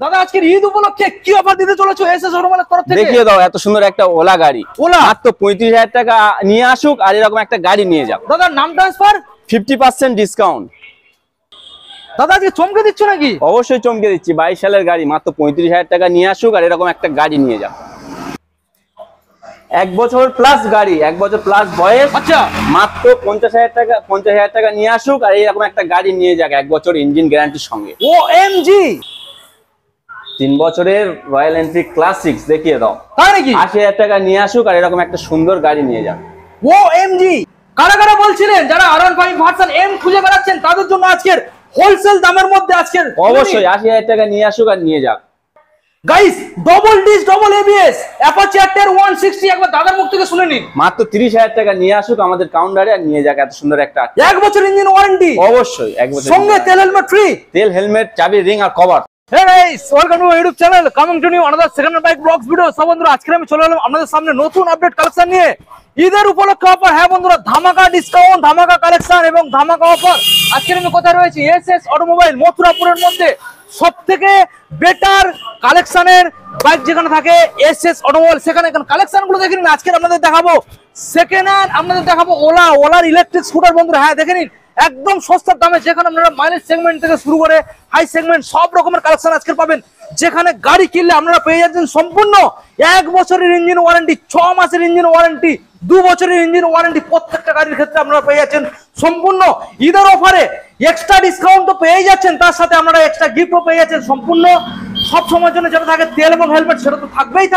দাদা আজকের ঈদ উপলক্ষে কি অফার দিতে চলেছো এসএস অটোমোবাইলের তরফ থেকে? দেখিয়ে দাও এত সুন্দর একটা ওলা গাড়ি। ওলা মাত্র 35,000 টাকা নিয়ে আসুক আর এরকম একটা গাড়ি নিয়ে যাও। দাদা নাম ট্রান্সফার 50% ডিসকাউন্ট। দাদা আজকে চমকে দিচ্ছ নাকি? অবশ্যই চমকে দিচ্ছি। 22 সালের গাড়ি মাত্র 35,000 টাকা নিয়ে আসুক আর এরকম একটা গাড়ি নিয়ে যাও। 1 বছর প্লাস গাড়ি, 1 বছর প্লাস বয়স। আচ্ছা মাত্র 50,000 টাকা নিয়ে আসুক আর এরকম একটা গাড়ি নিয়ে যাক 1 বছর ইঞ্জিন গ্যারান্টির সঙ্গে। ওএমজি 3 বছরের রয়্যাল এনফিল্ড ক্লাসিক্স দেখিয়ে দাও। তাই নাকি? 80,000 টাকা নিয়ে আসুক আর এরকম একটা সুন্দর গাড়ি নিয়ে যাক। ওএমজি কারা কারা বলছিলেন যারা R15 ভার্সন এম খুঁজে বেড়াচ্ছেন তাদের জন্য আজকের হোলসেল দামের মধ্যে আজকের অবশ্যই 80,000 টাকা নিয়ে আসুক আর নিয়ে যাক। Guys double disc double ABS Apache RTR 160 একবার দাদার মুখ থেকে শুনে নিন। মাত্র 30,000 টাকা নিয়ে আসুক আমাদের কাউন্টারে আর নিয়ে যাক এত সুন্দর একটা 1 বছর ইঞ্জিন ওয়ারেন্টি। অবশ্যই 1 বছর সঙ্গে তেল হেলমেট ফ্রি। তেল হেলমেট চাবি ring R cover. Hey guys, welcome to my YouTube channel. Coming to you another second hand bike vlogs video. সব বন্ধুরা আজকে আমি চলে এলাম আপনাদের সামনে নতুন আপডেট কালেকশন নিয়ে। ঈদের উপলক্ষে অফার, হ্যাঁ বন্ধুরা ধামাকা ডিসকাউন্ট, ধামাকা কালেকশন এবং ধামাকা অফার। আজকে আমি কোথায় রয়েছি? এসএস অটোমোবাইল মথুরাপুরের মধ্যে সবথেকে বেটার কালেকশনের বাইক যেখানে থাকে এসএস অটোমোবাইল, সেখানে কালেকশন গুলো দেখে নিন। আজকে আপনাদের দেখাবো সেকেন্ড হ্যান্ড, আপনাদের দেখাবো ওলার ইলেকট্রিক স্কুটার। বন্ধুরা হ্যাঁ দেখে নিন একদম সস্তার দামে, যেখানে আপনারা মাইলেজ সেগমেন্ট থেকে শুরু করে হাই সেগমেন্ট সব রকমের কালেকশন আজকে পাবেন। যেখানে গাড়ি কিনলে আপনারা পেয়ে যাচ্ছেন সম্পূর্ণ 1 বছরের ইঞ্জিন ওয়ারেন্টি, 6 মাসের ইঞ্জিন ওয়ারেন্টি, 2 বছরের ইঞ্জিন ওয়ারেন্টি। প্রত্যেকটা গাড়ির ক্ষেত্রে আপনারা পেয়ে যাচ্ছেন সম্পূর্ণ ঈদের অফারে এক্সট্রা ডিসকাউন্ট তো পেয়ে যাচ্ছেন, তার সাথে আপনারা এক্সট্রা গিফটও পেয়ে যাচ্ছেন। সম্পূর্ণ সব সময়ের জন্য যেটা থাকে তেল এবং হেলমেট সেটা তো থাকবেই।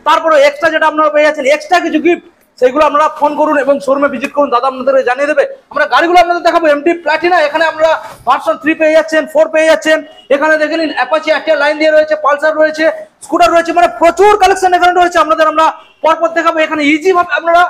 তারপরে এক্সট্রা যেটা আপনারা পেয়ে যাচ্ছেন এক্সট্রা কিছু গিফট, সেগুলো আপনারা ফোন করুন এবং শোরুমে ভিজিট করুন, দাদা আপনাদের জানিয়ে দেবে। আমরা গাড়িগুলো আপনাদের দেখাবো এমটি প্লাটিনা, এখানে আমরা ভার্সন 3 পেয়ে যাচ্ছেন, 4 পেয়ে যাচ্ছেন। এখানে দেখে নিন অ্যাপাচি আরটিআর লাইন দিয়ে রয়েছে, পালসার রয়েছে, স্কুটার রয়েছে, মানে প্রচুর কালেকশন এখানে রয়েছে। আপনাদের আমরা পরপর দেখাবো। এখানে ইজি ভাবে আপনারা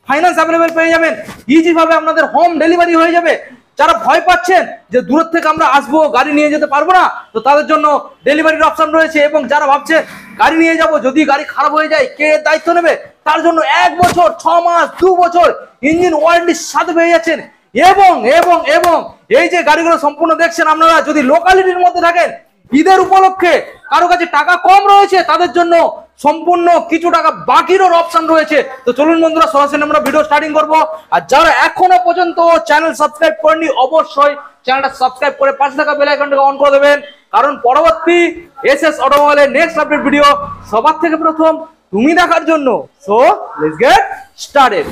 ফাইন্যান্স অ্যাভেলেবেল পেয়ে যাবেন, ইজি ভাবে আপনাদের হোম ডেলিভারি হয়ে যাবে। যারা ভয় পাচ্ছেন যে দূর থেকে আমরা আসবো গাড়ি নিয়ে যেতে পারবো না, তো তাদের জন্য ডেলিভারির অপশন রয়েছে। এবং যারা ভাবছেন গাড়ি নিয়ে যাব, যদি গাড়ি খারাপ হয়ে যায় কে দায়িত্ব নেবে, তার জন্য 1 বছর 6 মাস 2 বছর ইঞ্জিন ওয়ারেন্টির সাথে পেয়ে যাচ্ছেন। এবং এবং এবং এই যে গাড়িগুলো সম্পূর্ণ দেখছেন আপনারা, যদি লোকালিটির মধ্যে থাকেন, ঈদের উপলক্ষে কারো কাছে টাকা কম রয়েছে, তাদের জন্য সম্পূর্ণ কিছু টাকা বাকিরও অপশন রয়েছে। তো চলুন বন্ধুরা সরাসরি আমরা ভিডিও স্টার্টিং করব। আর যারা এখনো পর্যন্ত চ্যানেল সাবস্ক্রাইব করেননি, অবশ্যই চ্যানেলটা সাবস্ক্রাইব করে পাশে থাকা বেল আইকনটাকে অন করে দেবেন, কারণ পরবর্তী এসএস অটোমোবাইলের নেক্সট আপডেট ভিডিও সবার থেকে প্রথম তুমি দেখার জন্য। So let's get started.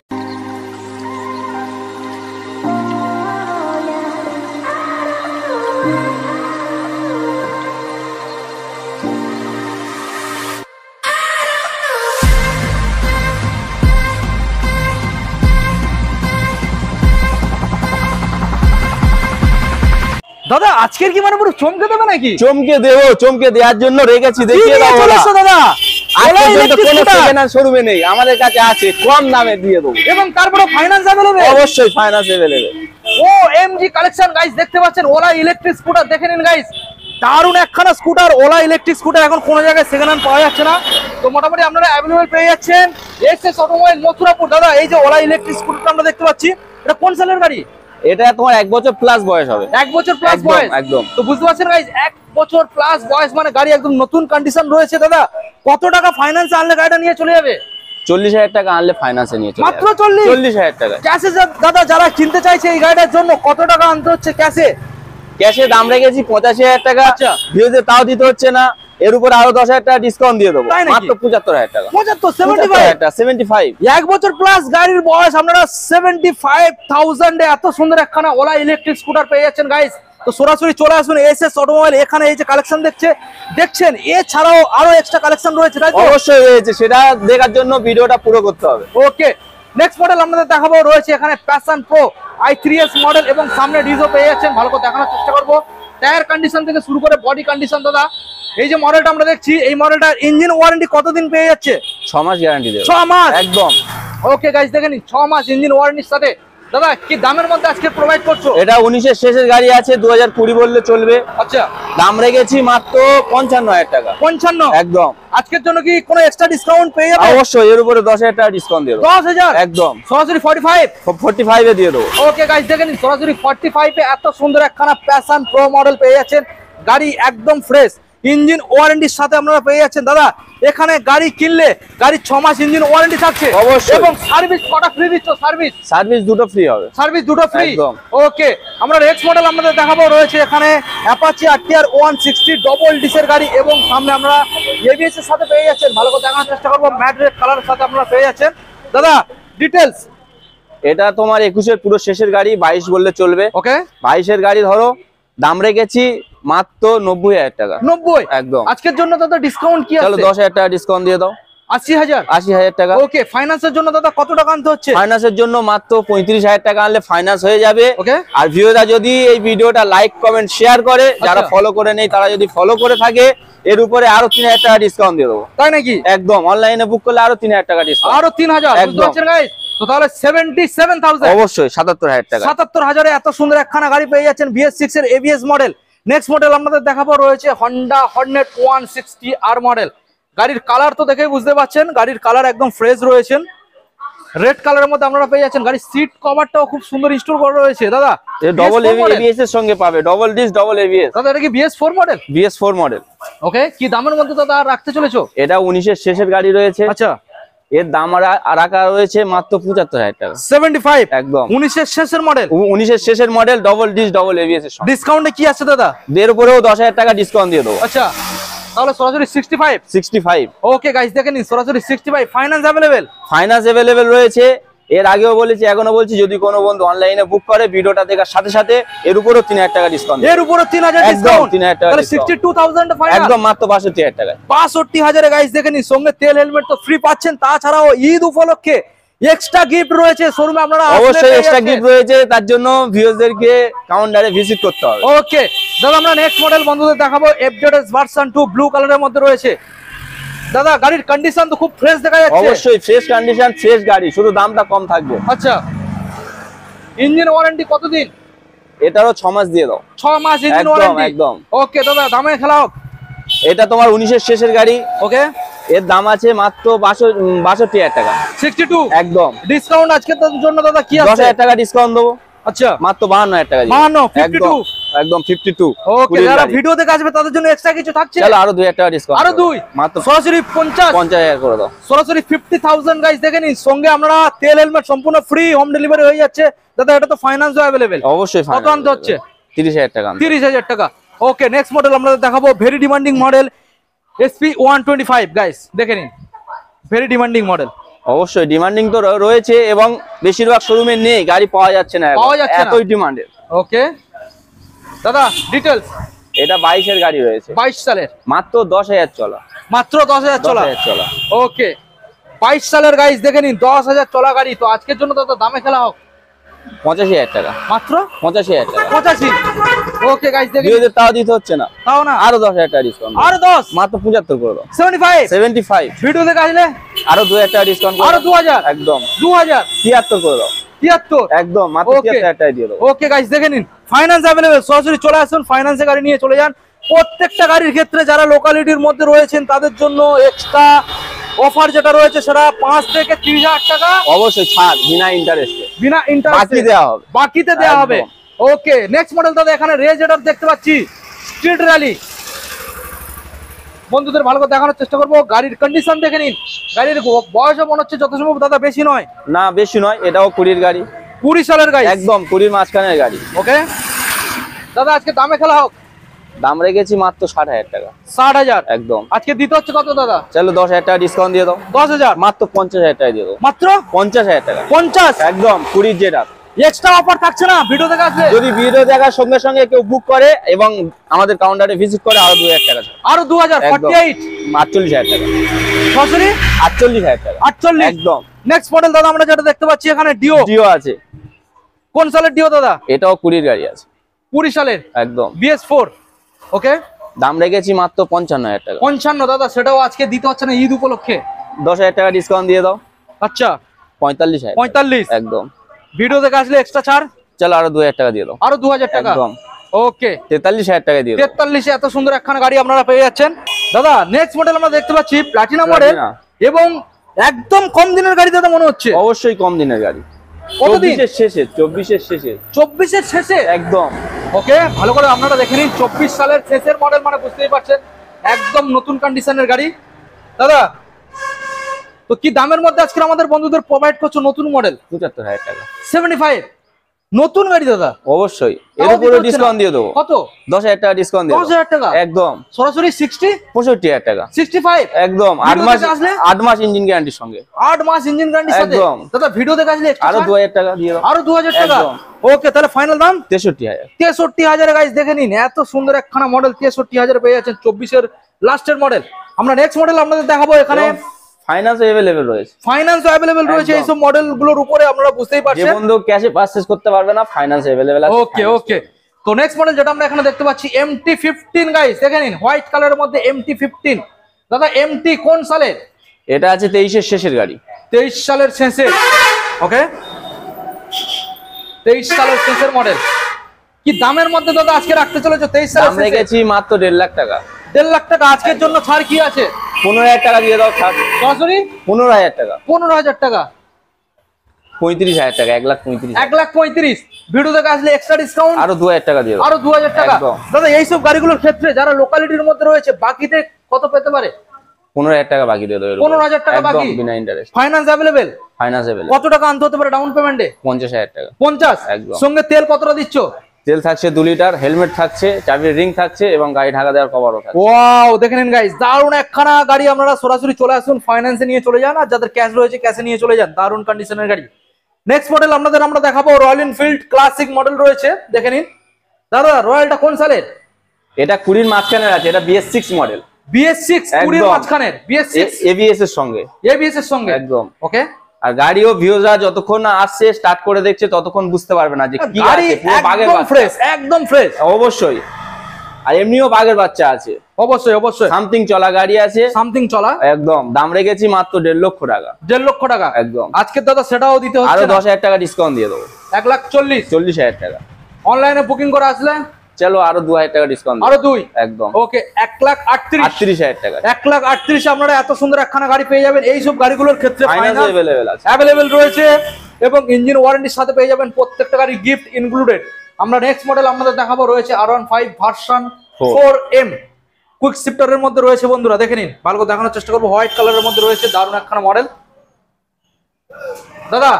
দাদা আজকের কি মানে পুরো চমকে দেবে নাকি? চমকে দেবো, চমকে দেওয়ার জন্য রেখেছি। দেখিয়ে দাও দাদা, আজকের জন্য কোনো সেকেন্ড হ্যান্ড শোরুমে নেই, আমাদের কাছে আছে, কম দামে দিয়ে দেবো। এবং তারপরে ফাইন্যান্স অ্যাভেলেবেল। অবশ্যই finance available. OMG collection guys, দেখতে পাচ্ছেন ওলা ইলেকট্রিক স্কুটার, দেখে নিন গাইস দারুণ একখানা স্কুটার। ওলা ইলেকট্রিক স্কুটার এখন কোনো জায়গায় সেকেন্ড হ্যান্ড পাওয়া যাচ্ছে না, তো মোটামুটি আপনারা অ্যাভেলেবেল পেয়ে যাচ্ছেন এসএস অটোমোবাইল মথুরাপুর। দাদা এই যে ওলা ইলেকট্রিক স্কুটারটা আমরা দেখতে পাচ্ছি, এটা কোন সালের গাড়ি? এটা তোমার 1 বছর প্লাস বয়স হবে। 1 বছর প্লাস বয়স একদম। তো বুঝতে পারছেন গাইস, 1 বছর প্লাস বয়স মানে গাড়ি একদম নতুন কন্ডিশন রয়েছে। দাদা কত টাকা ফাইন্যান্স আনলে গাড়িটা নিয়ে চলে যাবে? 40,000 টাকা আনলে ফাইন্যান্সে নিয়ে চলে যাবে। মাত্র 40,000 টাকা ক্যাশে। দাদা যারা কিনতে চাইছে এই গাড়িটার জন্য কত টাকা আনতে হচ্ছে ক্যাশে? ক্যাশে দাম রেখেছি 85,000 টাকা। আচ্ছা ভিউতে তাও দিতে হচ্ছে না, এর উপর আরো 10,000 টাকা ডিসকাউন্ট দিয়ে দেবো, মাত্র 75,000 টাকা। 75 1 বছর প্লাস গাড়ির বয়স, আপনারা 75,000 এ এত সুন্দর একখানা ওলা ইলেকট্রিক স্কুটার পেয়ে যাচ্ছেন গাইস। তো সরাসরি চলে আসুন এসএস অটোমোবাইল। এখানে এই যে কালেকশন দেখছেন, এছাড়াও আরো এক্সট্রা কালেকশন রয়েছে। অবশ্যই রয়েছে, সেটা দেখার জন্য ভিডিওটা পুরো করতে হবে। ওকে, নেক্সট মডেল আপনাদের দেখাবো রয়েছে এখানে প্যাশন প্রো i3s মডেল, এবং সামনে ডিজো পেয়ে যাচ্ছেন। ভালো করে দেখানোর চেষ্টা করবো, টায়ার কন্ডিশন থেকে শুরু করে বডি কন্ডিশন। দাদা এই যে মডেলটা আমরা দেখছি, এই মডেলটার ইঞ্জিন ওয়ারেন্টি কতদিন পেয়ে যাচ্ছে? 6 মাস গ্যারান্টি দেবে। 6 মাস একদম। ওকে গাইস দেখে নিন, 6 মাস ইঞ্জিন ওয়ারেন্টির সাথে। দাদা কি দামের মধ্যে আজকে প্রোভাইড করছো? এটা 19-এর শেষের গাড়ি আছে, 2020 বললে চলবে। আচ্ছা দাম রেখেছি মাত্র 55,000 টাকা। 55 একদম। আজকের জন্য কি কোনো এক্সট্রা ডিসকাউন্ট পেয়ে যাবে? অবশ্যই, এর উপরে 10,000 টাকা ডিসকাউন্ট দিয়ে দেবো। 10,000 একদম। সরাসরি 45 এ দিয়ে দেবো। ওকে গাইস দেখে নিন, সরাসরি 45 এ এত সুন্দর একখানা প্যাশন প্রো মডেল পেয়ে যাচ্ছেন। গাড়ি একদম ফ্রেশ, ইঞ্জিন ওয়ারেন্টির সাথে আপনারা পেয়ে যাচ্ছেন। দাদা এখানে গাড়ি কিনলে গাড়ির 6 মাস ইঞ্জিন ওয়ারেন্টি থাকছে অবশ্যই। এবং সার্ভিস কটা ফ্রি দিচ্ছ? সার্ভিস দুটো ফ্রি হবে। সার্ভিস দুটো ফ্রি, একদম। ওকে। আমরা নেক্সট মডেল আপনাদের দেখাবো, রয়েছে এখানে অ্যাপাচি আরটিআর 160 ডবল ডিসের গাড়ি এবং সামনে আমরা এবিএস এর সাথে পেয়ে যাচ্ছেন। ভালো করে দেখানোর চেষ্টা করবো, ম্যাট রেড কালারের সাথে আপনারা পেয়ে যাচ্ছেন। দাদা ডিটেলস। এটা তোমার 21-এর পুরো শেষের গাড়ি, 22 বললে চলবে। ওকে, 22-এর গাড়ি ধরো, দাম রেখেছি মাত্র 90,000 টাকা। 90 একদম। আজকের জন্য দাদা ডিসকাউন্ট কি আছে? চলো 10,000 টাকা ডিসকাউন্ট দিয়ে দাও। 80,000 80,000 টাকা। ওকে, ফাইন্যান্সের জন্য দাদা কত টাকা আনতে হচ্ছে? ফাইন্যান্সের জন্য মাত্র 35,000 টাকা আনলে ফাইন্যান্স হয়ে যাবে। ওকে। আর ভিউয়াররা যদি এই ভিডিওটা লাইক কমেন্ট শেয়ার করে, যারা আচ্ছা। ফলো করে নেই তারা যদি ফলো করে থাকে, এর উপরে আরো 3,000 টাকা ডিসকাউন্ট দিয়ে দেবো। তাই নাকি? একদম, অনলাইনে বুক করলে আরো 3,000 টাকা ডিসকাউন্ট। আরো 3,000, বুঝতে একদম। পারছেন গাইস? তো তাহলে 77,000, অবশ্যই 77,000 টাকা। 77,000 এত সুন্দর একখানা গাড়ি পেয়ে যাচ্ছেন BS6 এর ABS মডেল। নেক্সট মডেল আপনাদের দেখাবো, রয়েছে হন্ডা হর্নেট 160 আর মডেল। গাড়ির কালার তো দেখেই বুঝতে পারছেন, গাড়ির কালার একদম ফ্রেশ রয়েছেন, রেড কালারের মধ্যে আপনারা পেয়ে যাচ্ছেন। গাড়ির সিট কভারটাও খুব সুন্দর ইনস্টল করা রয়েছে। দাদা ডবল এবিএস এর সঙ্গে পাবে, ডবল ডিস ডবল এবিএস। দাদা এটা কি BS4 মডেল? BS4 model. ওকে, কি দামের মধ্যে দাদা আর রাখতে চলেছো? এটা 19-এর শেষের গাড়ি রয়েছে। আচ্ছা, এর দাম রাখা রয়েছে মাত্র 75,000 টাকা। 75, একদম 19 এর শেষের মডেল। 19-এর শেষের model, double disc double ABS এর সঙ্গে। ডিসকাউন্টে কি আছে দাদা? এর উপরেও 10,000 টাকা ডিসকাউন্ট দিয়ে দেবো। আচ্ছা, তাহলে সরাসরি 65। 65। ওকে গাইস, দেখে নিন, সরাসরি 65। Finance available? ফাইন্যান্স अवेलेबल রয়েছে। এর আগেও বলেছি, এখনো বলছি, যদি কোনো বন্ধু অনলাইনে বুক করে ভিডিওটা দেখার সাথে সাথে এর উপরেও 3,000 টাকা ডিসকাউন্ট। এর উপরে 3,000 একদম ডিসকাউন্ট। 3,000 টাকা। তাহলে 62,000 ফাইনাল। একদম মাত্র 62,000 টাকা। 62,000 এ গাইস দেখে নিন, সঙ্গে তেল হেলমেট তো ফ্রি পাচ্ছেন, তাছাড়াও ঈদ উপলক্ষে এক্সট্রা গিফট রয়েছে শোরুমে। আপনারা অবশ্যই এক্সট্রা গিফট রয়েছে, তার জন্য ভিউয়ারদেরকে কাউন্টারে ভিজিট করতে হবে। ওকে দাদা, আমরা নেক্সট মডেল বন্ধুদের দেখাবো, FZS ভার্সন 2 ব্লু কালারের মধ্যে রয়েছে। দাদা গাড়ির কন্ডিশন তো খুব ফ্রেশ দেখা যাচ্ছে। অবশ্যই ফ্রেশ কন্ডিশন, ফ্রেশ গাড়ি, শুধু দামটা কম থাকবে। আচ্ছা, ইঞ্জিন ওয়ারেন্টি কতদিন? এটারও 6 মাস দিয়ে দাও। 6 মাস ইঞ্জিন একদম, ওয়ারেন্টি। একদম। ওকে দাদা, দামে খেলা হোক। এটা তোমার 19-এর শেষের গাড়ি। ওকে, এর দাম আছে মাত্র 62,000 টাকা। 62। একদম। ডিসকাউন্ট আজকের জন্য দাদা কি আছে? 10,000 টাকা ডিসকাউন্ট দেবো। আচ্ছা, মাত্র 52,000 টাকা। 52, একদম 52। একদম 52। ওকে, যারা ভিডিও দেখে আসবে তাদের জন্য এক্সট্রা কিছু থাকছে? চলো আরো 2,000 টাকা ডিসকাউন্ট। আরো 2, মাত্র সরাসরি 50,000 করে দাও। সরাসরি 50,000 গাইস দেখে নিন, সঙ্গে আমরা তেল হেলমেট সম্পূর্ণ ফ্রি, হোম ডেলিভারি হয়ে যাচ্ছে। দাদা এটা তো ফাইন্যান্সও अवेलेबल? অবশ্যই। কত আনতে হচ্ছে? 30,000 টাকা। 30,000 টাকা। ওকে, নেক্সট মডেল আমরা দেখাবো, very demanding model SP125 guys দেখে নিন, ভেরি ডিমান্ডিং মডেল। অবশ্যই ডিমান্ডিং তো রয়েছে এবং বেশিরভাগ শোরুমে নেই, গাড়ি পাওয়া যাচ্ছে না, পাওয়া যাচ্ছে না। এতই ডিমান্ডেড। ওকে দাদা, ডিটেলস। এটা 22-এর গাড়ি রয়েছে, 22 সালের, মাত্র 10,000 চলা। মাত্র 10,000 চলা। 10,000 চলা। ওকে, 22 সালের গাইস দেখে নিন, 10,000 চলা গাড়ি। তো আজকের জন্য দাদা দামে খেলা হোক। 85,000 টাকা। মাত্র 85,000 টাকা। 85। ওকে গাইস দেখে নিন, ভিউয়ারদের তাও দিতে হচ্ছে না, তাও না, আরো 10,000 টাকা ডিসকাউন্ট। আরো 10, মাত্র 75 করে দাও। 75। 75। ভিডিও দেখে আসলে আরো 2,000 টাকা ডিসকাউন্ট। আরো 2,000। একদম 2,000, 73 করে দাও। 73। একদম মাত্র Okay. 73,000 টাকা দিয়ে দাও। ওকে গাইস দেখে নিন, ফাইন্যান্স अवेलेबल, সরাসরি চলে আসুন, ফাইন্যান্সে গাড়ি নিয়ে চলে যান। প্রত্যেকটা গাড়ির ক্ষেত্রে যারা লোকালিটির মধ্যে রয়েছেন তাদের জন্য এক্সট্রা অফার যেটা রয়েছে সেটা 5 থেকে 30,000 টাকা অবশ্যই ছাড়, বিনা ইন্টারেস্টে, বিনা ইন্টারেস্টে বাকি দেওয়া হবে। বাকিতে দেওয়া হবে। একদম। ওকে, নেক্সট মডেল দাদা, এখানে রেজ এটার দেখতে পাচ্ছি, স্ট্রিট র্যালি। বন্ধুদের ভালো করে দেখানোর চেষ্টা করবো, গাড়ির কন্ডিশন দেখে নিন। গাড়ির বয়সও মনে হচ্ছে যত সম্ভব দাদা বেশি নয়। না বেশি নয়, এটাও 20-এর গাড়ি। 20 সালের গাড়ি। একদম 20-র মাঝখানের গাড়ি। ওকে দাদা, আজকে দামে খেলা হোক। দাম রেখেছি মাত্র 60,000 টাকা। 60,000 একদম। আজকে দিতে হচ্ছে কত দাদা? চলো 10,000 টাকা ডিসকাউন্ট দিয়ে দাও। 10,000, মাত্র 50,000 টাকা দিয়ে দাও। মাত্র 50,000 টাকা। 50। একদম 20 যেটা। এক্সট্রা অফার থাকছে না ভিডিও দেখে আসলে? যদি ভিডিও দেখার সঙ্গে সঙ্গে কেউ বুক করে এবং আমাদের কাউন্টারে ভিজিট করে, আরো 2,000 টাকা ছাড়। আরো 2,000, একদম। 48। 48,000 টাকা। সরাসরি 48,000 টাকা। 48। একদম। নেক্সট মডেল দাদা, আমরা যেটা দেখতে পাচ্ছি এখানে ডিও। ডিও আছে। কোন সালের ডিও দাদা? এটাও 20-র গাড়ি আছে। 20 সালের একদম। BS4। ওকে, দাম রেখেছি মাত্র 55,000 টাকা। 55 দাদা, সেটাও আজকে দিতে হচ্ছে না ঈদ উপলক্ষে। 10,000 টাকা ডিসকাউন্ট দিয়ে দাও। আচ্ছা, 45,000। 45। একদম। ভিডিও দেখে আসলে এক্সট্রা ছাড়। চলো আরো 2,000 টাকা দিয়ে দাও। আরো 2,000 টাকা। একদম। ওকে, 43,000 টাকা দিয়ে দাও। 43 এ এত সুন্দর একখানা গাড়ি আপনারা পেয়ে যাচ্ছেন। দাদা নেক্সট মডেল আমরা দেখতে পাচ্ছি প্লাটিনা মডেল, প্লাটিনা। এবং একদম কম দিনের গাড়ি দাদা মনে হচ্ছে। অবশ্যই কম দিনের গাড়ি। কতদিন? 24-এর শেষে। 24-এর শেষে। 24-এর শেষে। একদম। ওকে, ভালো করে আপনারা দেখে নিন, 24 সালের শেষের মডেল, মানে বুঝতেই পারছেন একদম নতুন কন্ডিশনের গাড়ি দাদা। তো কি দামের মধ্যে আজকে আমাদের বন্ধুদের প্রোভাইড করছো নতুন মডেল? 75,000 টাকা। 75 নতুন গাড়ি দাদা? অবশ্যই, এর উপরে ডিসকাউন্ট দিয়ে দেবো। কত? 10,000 টাকা ডিসকাউন্ট দিয়ে 10,000 টাকা একদম। সরাসরি 65,000 টাকা। 65 একদম। 8 মাস ইঞ্জিন গ্যারান্টির সঙ্গে। 8 মাস ইঞ্জিন গ্যারান্টির সাথে একদম। দাদা ভিডিও দেখে আসলে আরো 2,000 টাকা দিয়ে দাও। আরো 2000 টাকা। একদম। ওকে, তাহলে ফাইনাল দাম 63,000। 63,000 গাইস দেখে নিন, এত সুন্দর একখানা মডেল 63,000 পেয়ে যাচ্ছেন। 24 এর লাস্টের মডেল। আমরা নেক্সট মডেল আপনাদের দেখাবো। এখানে ফাইন্যান্স अवेलेबल রয়েছে। ফাইন্যান্স अवेलेबल রয়েছে একদম। এইসব মডেলগুলোর উপরে, আপনারা বুঝতেই যে পারছেন। বন্ধু ক্যাশে পারচেজ করতে পারবে না, ফাইন্যান্স अवेलेबल আছে। ওকে ওকে। তো নেক্সট মডেল যেটা আমরা এখানে দেখতে পাচ্ছি MT-15 গাইস দেখে নিন, হোয়াইট কালারের মধ্যে MT-15। দাদা MT কোন সালের? এটা আছে 23 এর শেষের গাড়ি। 23 সালের শেষের। ওকে, 23 সালের শেষের মডেল। কি দামের মধ্যে দাদা আজকে রাখতে চলেছো? 23 সালের দাম রেখেছি মাত্র 1.5 লাখ টাকা। 1.5 লাখ টাকা। আজকের জন্য ছাড় কি আছে? 15,000 টাকা দিয়ে দাও ছাড়। সরাসরি 15,000 টাকা। 15,000 টাকা। 35,000 টাকা। 1,35,000। 1,35,000। ভিডিও দেখে আসলে এক্সট্রা ডিসকাউন্ট আরো 2,000 টাকা দিয়ে দাও। আরো 2,000 টাকা। একদম। দাদা এইসব গাড়িগুলোর ক্ষেত্রে যারা লোকালিটির মধ্যে রয়েছে বাকিতে কত পেতে পারে? 15,000 টাকা বাকি দিয়ে দাও। 15,000 টাকা বাকি বিনা interest. Finance available. Finance available. কত টাকা আনতে হতে পারে ডাউন পেমেন্টে? 50,000 টাকা। 50। একদম। সঙ্গে তেল কতটা দিচ্ছ? তেল থাকছে 2 লিটার, হেলমেট থাকছে, চাবির রিং থাকছে এবং গাড়ি ঢাকা দেওয়ার কভারও থাকছে। ওয়াও, দেখে নিন গাইস, দারুণ একখানা গাড়ি। আপনারা সরাসরি চলে আসুন, ফাইন্যান্সে নিয়ে চলে যান, আর যাদের ক্যাশ রয়েছে ক্যাশে নিয়ে চলে যান। দারুণ কন্ডিশনের গাড়ি। নেক্সট মডেল আমরা দেখাবো রয়্যাল এনফিল্ড ক্লাসিক মডেল রয়েছে, দেখে নিন। দাদা রয়্যালটা কোন সালের? এটা 20 এর মাঝখানে আছে। এটা BS6 মডেল। BS6 20 এর মাঝখানের। BS6 ABS এর সঙ্গে। ABS এর সঙ্গে একদম। ওকে। আর গাড়িও ভিউজরা যতক্ষণ না আসছে স্টার্ট করে দেখছে ততক্ষণ বুঝতে পারবে না যে কি গাড়ি আছে। পুরো বাগের একদম বাচ্চা। ফ্রেশ, একদম ফ্রেশ। অবশ্যই। আর এমনিও বাগের বাচ্চা আছে। অবশ্যই অবশ্যই। সামথিং চলা গাড়ি আছে। সামথিং চলা। একদম। দাম রেখেছি মাত্র 1.5 লক্ষ টাকা। 1.5 লক্ষ টাকা একদম। আজকে দাদা সেটাও দিতে হচ্ছে আরো না। 10,000 টাকা ডিসকাউন্ট দিয়ে দেবো। 1,40,000। 40,000 টাকা। অনলাইনে বুকিং করে আসলে চলো আরো 2,000 টাকা ডিসকাউন্ট আরো 2। একদম। ওকে, 1,38,000। 38,000 টাকা। 1,38,000 আপনারা এত সুন্দর একখানা গাড়ি পেয়ে যাবেন। এইসব গাড়িগুলোর ক্ষেত্রে ফাইন্যান্স अवेलेबल আছে। অ্যাভেলেবেল রয়েছে এবং ইঞ্জিন ওয়ারেন্টির সাথে পেয়ে যাবেন প্রত্যেকটা গাড়ি গিফট ইনক্লুডেড। আমরা নেক্সট মডেল আপনাদের দেখাবো, রয়েছে R15 ভার্সন 4M। কুইক শিফটারের মধ্যে রয়েছে বন্ধুরা, দেখে নিন, ভালো করে দেখানোর চেষ্টা করবো। হোয়াইট কালারের মধ্যে রয়েছে, দারুণ একখানা মডেল। দাদা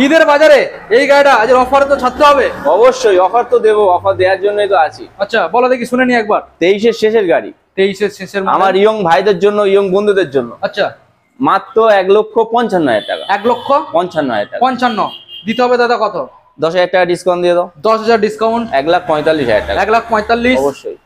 ঈদের বাজারে এই গাড়িটা আজ অফারে তো ছাড়তে হবে। অবশ্যই অফার তো দেবো, অফার দেওয়ার জন্যই তো আছি। আচ্ছা বলো দেখি, শুনে নি একবার। 23 এর শেষের গাড়ি। 23 এর শেষের আমার ইয়ং ভাইদের জন্য, ইয়ং বন্ধুদের জন্য আচ্ছা মাত্র 1,55,000 টাকা। 1,55,000 টাকা। 55 দিতে হবে দাদা। কত? 10,000 টাকা ডিসকাউন্ট দিয়ে দাও। 10,000 ডিসকাউন্ট। 1,45,000 টাকা। 1,45,000। অবশ্যই।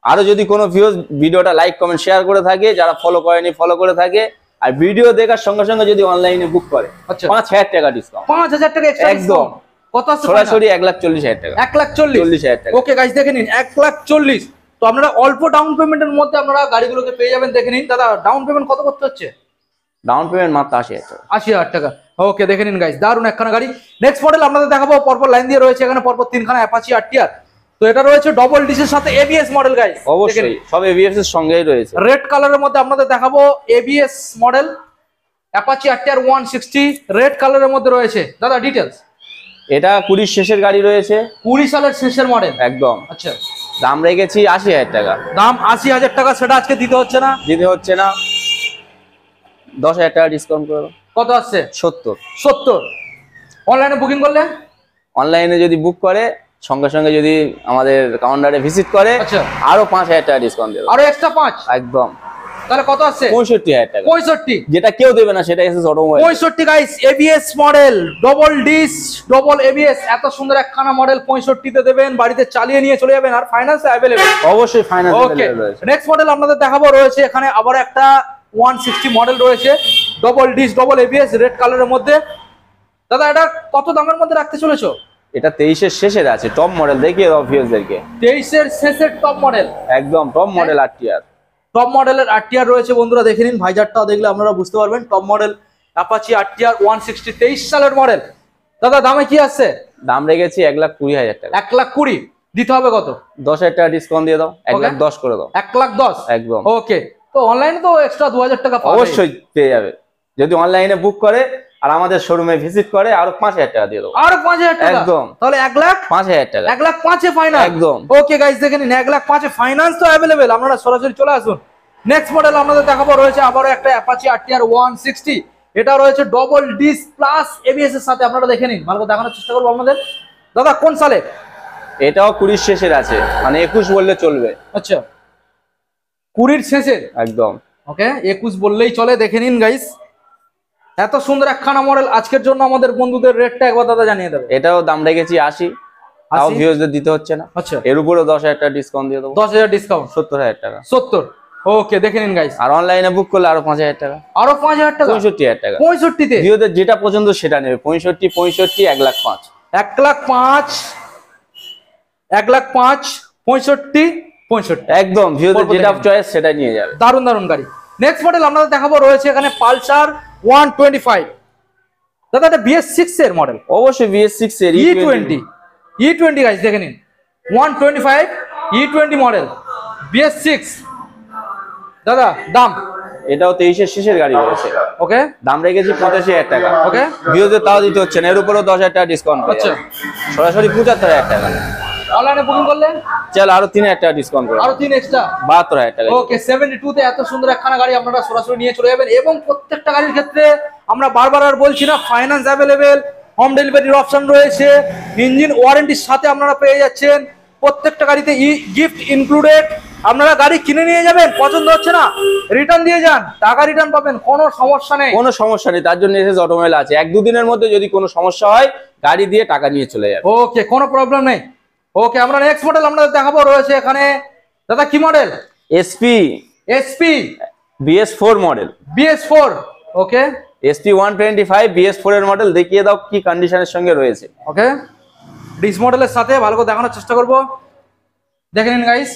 আরো যদি কোনো ভিউজ ভিডিওটা লাইক কমেন্ট শেয়ার করে থাকে, যারা ফলো করেনি ফলো করে থাকে, আর ভিডিও দেখার সঙ্গে সঙ্গে যদি অনলাইনে বুক করে, আচ্ছা 5,000 টাকা ডিসকাউন্ট। 5,000 টাকা এক্সট্রা একদম। কত আসছে? সরাসরি 1,40,000 টাকা। 1,40,000 টাকা। ওকে গাইস দেখে নিন, 1,40,000। তো আপনারা অল্প ডাউন পেমেন্টের মধ্যে আপনারা গাড়িগুলোকে পেয়ে যাবেন। দেখে নিন দাদা, ডাউন পেমেন্ট কত করতে হচ্ছে? ডাউন পেমেন্ট মাত্র 80,000 টাকা। 80,000 টাকা। ওকে, দেখে নিন গাইস, দারুণ একখানা গাড়ি। নেক্সট মডেল আপনাদের দেখাবো, পরপর লাইন দিয়ে রয়েছে এখানে, পরপর 3খানা অ্যাপাচি RTR। তো এটা রয়েছে ডবল ডিসের সাথে ABS মডেল গাইস। অবশ্যই সব ABS এর সঙ্গেই রয়েছে। রেড কালারের মধ্যে আপনাদের দেখাবো ABS model Apache RTR 160 red কালারের মধ্যে রয়েছে। দাদা ডিটেলস। এটা 20 শেষের গাড়ি রয়েছে। 20 সালের শেষের মডেল একদম। আচ্ছা, দাম রেখেছি 80,000 টাকা। দাম 80,000 টাকা, সেটা আজকে দিতে হচ্ছে না। দিতে হচ্ছে না। 10,000 টাকা ডিসকাউন্ট করে দাও। কত আসছে? 70। অনলাইনে বুকিং করলে? অনলাইনে যদি বুক করে, সঙ্গে সঙ্গে যদি আমাদের কাউন্টারে ভিজিট করে, আচ্ছা আরো 5,000 টাকা ডিসকাউন্ট দেবো। আরো এক্সট্রা 5। একদম। তাহলে কত আসছে? 65,000 টাকা। 65। যেটা কেউ দেবে না সেটা SS automobile. 65 guys, ABS model, double disc, double ABS, এত সুন্দর একখানা মডেল 65 তে দেবেন, বাড়িতে চালিয়ে নিয়ে চলে যাবেন, আর ফাইন্যান্সে अवेलेबल। অবশ্যই ফাইন্যান্স ওকে, अवेलेबल রয়েছে। নেক্সট মডেল আপনাদের দেখাবো, রয়েছে এখানে আবার একটা 160 মডেল রয়েছে, double disc, double ABS, red কালারের মধ্যে। দাদা এটা কত দামের মধ্যে রাখতে চলেছো? এটা 23 এর শেষের আছে, টপ মডেল। দেখিয়ে দাও ভিউয়ারদেরকে। 23 এর শেষের টপ মডেল। একদম টপ মডেল RTR। টপ মডেলের RTR রয়েছে বন্ধুরা, দেখে নিন, ভাইজারটাও দেখলে আপনারা বুঝতে পারবেন। টপ মডেল অ্যাপাচি RTR 160 23 সালের মডেল। দাদা দামে কি আসছে? দাম রেখেছি 1,20,000 টাকা। 1,20,000 দিতে হবে। কত? 10,000 টাকা ডিসকাউন্ট দিয়ে দাও। 1,10,000 করে দাও। 1,10,000 একদম। ওকে, তো অনলাইনে তো এক্সট্রা 2,000 টাকা পাবে। অবশ্যই পেয়ে যাবে যদি অনলাইনে বুক করে। আর আমাদের শোরুমে ভিজিট করে আরো 5000 টাকা দিয়ে দেবো। আর 5000 টাকা একদম। তাহলে 1,05,000 টাকা 1,05,000 ফাইনাল একদম। ওকে গাইস দেখে নিন 1,05,000 ফাইনান্স তো अवेलेबल, আপনারা সরাসরি চলে আসুন। নেক্সট মডেল আপনাদের দেখাবো রয়েছে আবারও একটা অ্যাপাচি RTR 160, এটা রয়েছে ডবল ডিস প্লাস এবিএস এর সাথে, আপনারা দেখে নিন, ভালো করে দেখানোর চেষ্টা করবো আপনাদের। দাদা কোন সালে? এটাও 20 শেষের আছে, মানে 21 বললে চলবে। আচ্ছা 20 শেষের একদম। ওকে 21 বললেই চলে। দেখে নিন গাইস এত সুন্দর একখানা মডেল, আজকের জন্য আমাদের বন্ধুদের রেটটা একবার দাদা জানিয়ে দেবে। এটাও দাম রেখেছি 80, তাও ভিউয়ারদের দিতে হচ্ছে না। আচ্ছা এর উপরেও 10,000 টাকা ডিসকাউন্ট দিয়ে দেবো। 10,000 ডিসকাউন্ট, 70,000 টাকা। 70 ওকে দেখে নিন গাইস। আর অনলাইনে বুক করলে আরো 5,000 টাকা, আরো 5,000 টাকা, 65,000 টাকা। 65 তে ভিউয়ারদের যেটা পছন্দ সেটা নেবে। 65, 1,05,000 1,05,000 1,05,000 65 একদম। ভিউয়ারদের যেটা চয়েস সেটা নিয়ে যাবে। দারুন দারুন গাড়ি। নেক্সট মডেল আপনাদের দেখাবো রয়েছে এখানে পালসার 125, দাদা এটা BS6 এর মডেল, অবশ্যই BS6 এর E20 গাইস দেখে নিন 125 E20 মডেল BS6। দাদা দাম? এটাও 23 এর শেষের গাড়ি রয়েছে। ওকে দাম রেখেছি 85,000 টাকা। ওকে ভিউয়ারদের তাও দিতে হচ্ছে না, এর উপরেও 10,000 টাকা ডিসকাউন্ট। আচ্ছা সরাসরি 75,000 টাকা। অনলাইনে বুকিং করলে চল আরো 3,000 টাকা ডিসকাউন্ট করে আরো 3 এক্সট্রা 72,000 টাকা। ওকে 72 তে এত সুন্দর একখানা গাড়ি আপনারা সরাসরি নিয়ে চলে যাবেন, এবং প্রত্যেকটা গাড়ির ক্ষেত্রে আমরা বারবার আর বলছি না, ফাইন্যান্স অ্যাভেলেবেল, হোম ডেলিভারির অপশন রয়েছে, ইঞ্জিন ওয়ারেন্টির সাথে আপনারা পেয়ে যাচ্ছেন, প্রত্যেকটা গাড়িতে গিফট ইনক্লুডেড। আপনারা গাড়ি কিনে নিয়ে যাবেন, পছন্দ হচ্ছে না রিটার্ন দিয়ে যান, টাকা রিটার্ন পাবেন, কোনো সমস্যা নেই। কোনো সমস্যা নেই, তার জন্য এসএস অটোমোবাইল আছে। 1-2 দিনের মধ্যে যদি কোনো সমস্যা হয় গাড়ি দিয়ে টাকা নিয়ে চলে যাবে। ওকে কোনো প্রবলেম নেই। ওকে আমরা নেক্সট মডেল আপনাদের দেখাবো রয়েছে এখানে, দাদা কি model? SP BS4 model. BS4 ওকে SP 125 BS4 এর মডেল। দেখিয়ে দাও কি কন্ডিশনের সঙ্গে রয়েছে। ওকে ডিস মডেলের সাথে ভালো করে দেখানোর চেষ্টা করব, দেখে নিন গাইস।